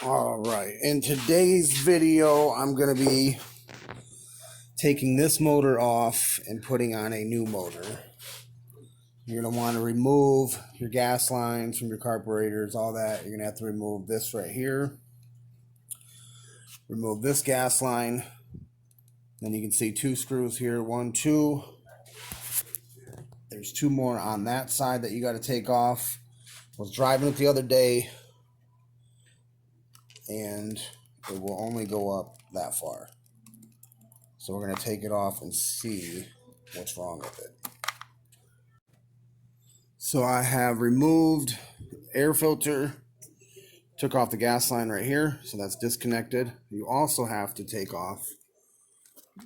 All right, in today's video, I'm going to be taking this motor off and putting on a new motor. You're going to want to remove your gas lines from your carburetors, all that. You're going to have to remove this right here. Remove this gas line. Then you can see two screws here, 1, 2. There's 2 more on that side that you got to take off. I was driving it the other day, and it will only go up that far. So we're going to take it off and see what's wrong with it. So I have removed air filter, took off the gas line right here, so that's disconnected. You also have to take off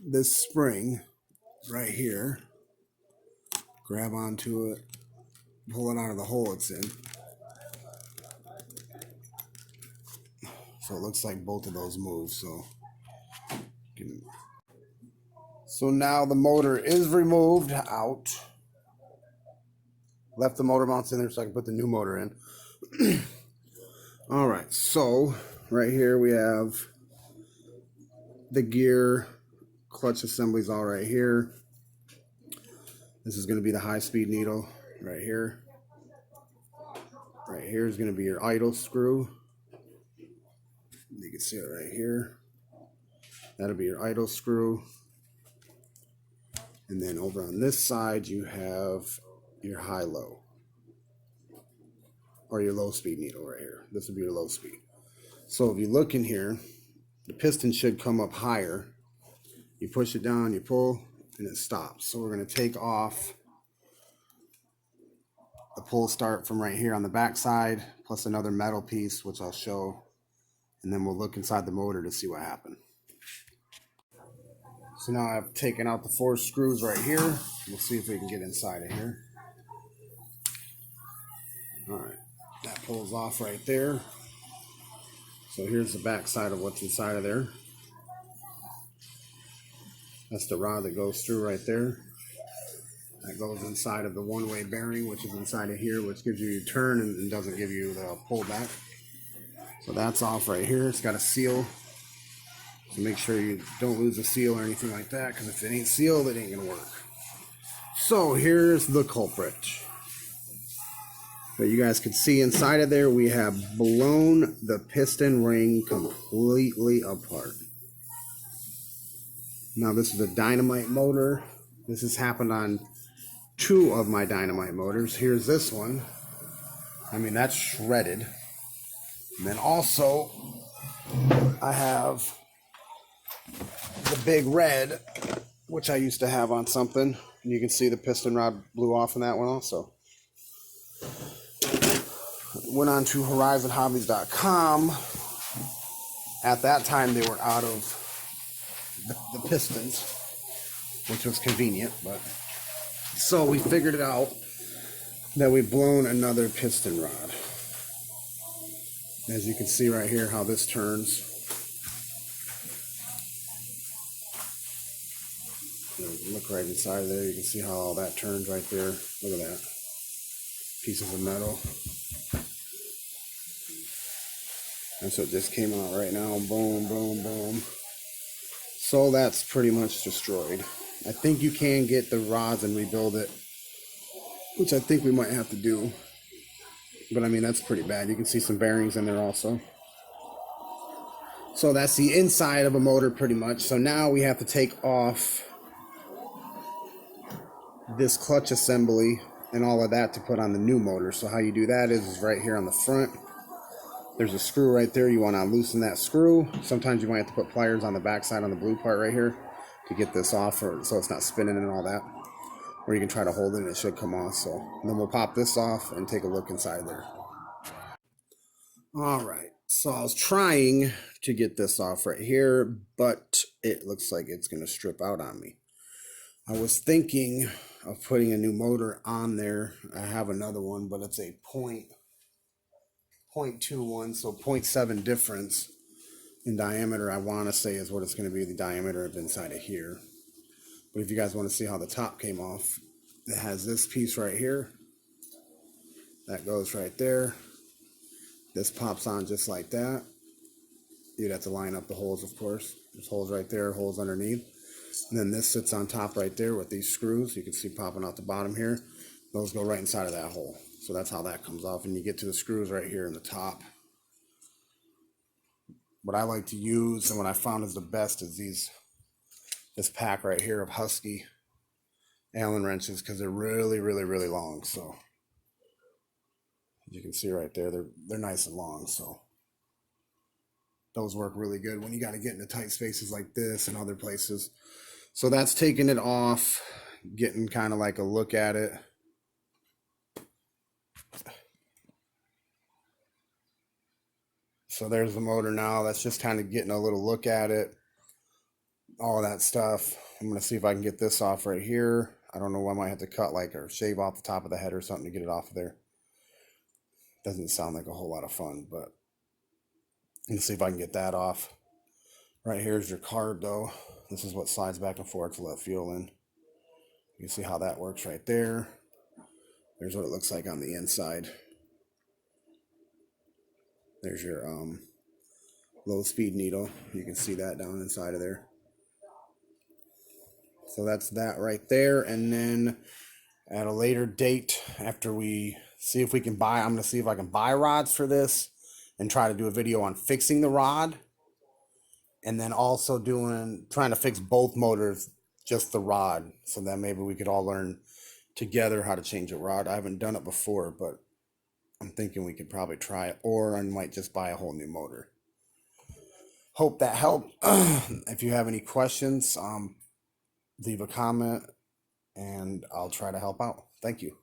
this spring right here, grab onto it, pull it out of the hole it's in. So it looks like both of those move. So now the motor is removed out. Left the motor mounts in there so I can put the new motor in. All right, so right here we have the gear, clutch assemblies all right here. This is going to be the high-speed needle right here. Right here is going to be your idle screw. You can see it right here. That'll be your idle screw. And then over on this side, you have your high-low, or your low-speed needle right here. This will be your low speed. So if you look in here, the piston should come up higher. You push it down, you pull, and it stops. So we're going to take off the pull start from right here on the back side, plus another metal piece, which I'll show, and then we'll look inside the motor to see what happened. So now I've taken out the 4 screws right here. We'll see if we can get inside of here. All right, that pulls off right there. So here's the back side of what's inside of there. That's the rod that goes through right there. That goes inside of the one-way bearing, which is inside of here, which gives you your turn and doesn't give you the pullback. So that's off right here. It's got a seal. So make sure you don't lose a seal or anything like that, because if it ain't sealed, it ain't gonna work. So here's the culprit. But you guys can see inside of there, we have blown the piston ring completely apart. Now this is a dynamite motor. This has happened on 2 of my dynamite motors. Here's this one. I mean, that's shredded. And then also, I have the big red, which I used to have on something. And you can see the piston rod blew off in that one also. Went on to horizonhobbies.com. At that time, they were out of the pistons, which was convenient, but so we figured it out that we've blown another piston rod. As you can see right here how this turns. Look right inside there, you can see how all that turns right there. Look at that. Pieces of metal. And so it just came out right now. Boom, boom, boom. So that's pretty much destroyed. I think you can get the rods and rebuild it, which I think we might have to do. But I mean, that's pretty bad. You can see some bearings in there also. So that's the inside of a motor pretty much. So now we have to take off this clutch assembly and all of that to put on the new motor. So how you do that is right here on the front. There's a screw right there. You want to loosen that screw. Sometimes you might have to put pliers on the back side on the blue part right here to get this off, so it's not spinning and all that. Or you can try to hold it and it should come off. So and then we'll pop this off and take a look inside there. All right. So I was trying to get this off right here, but it looks like it's going to strip out on me. I was thinking of putting a new motor on there. I have another one, but it's a 0.21, so 0.7 difference in diameter. I want to say is what it's going to be, the diameter of inside of here. But if you guys want to see how the top came off, it has this piece right here that goes right there. This pops on just like that, You'd have to line up the holes, of course. There's holes right there, holes underneath. And then this sits on top right there with these screws. You can see popping out the bottom here. Those go right inside of that hole. So that's how that comes off. And you get to the screws right here in the top. What I like to use and what I found is the best is this pack right here of Husky Allen wrenches, because they're really, really, really long. So as you can see right there, they're nice and long. So those work really good when you got to get into tight spaces like this and other places. So that's taking it off, getting kind of like a look at it. So there's the motor now. That's just kind of getting a little look at it. All that stuff. I'm going to see if I can get this off right here. I don't know, I might have to cut like or shave off the top of the head or something to get it off of there. Doesn't sound like a whole lot of fun, but let's see if I can get that off. Right here's your carb though. This is what slides back and forth to let fuel in. You can see how that works right there. There's what it looks like on the inside. There's your low speed needle. You can see that down inside of there. So that's that right there. And then at a later date, after we see if we can buy, I'm going to see if I can buy rods for this and try to do a video on fixing the rod. And then also trying to fix both motors, just the rod. So that maybe we could all learn together how to change a rod. I haven't done it before, but I'm thinking we could probably try it, or I might just buy a whole new motor. Hope that helped. If you have any questions, leave a comment and I'll try to help out. Thank you.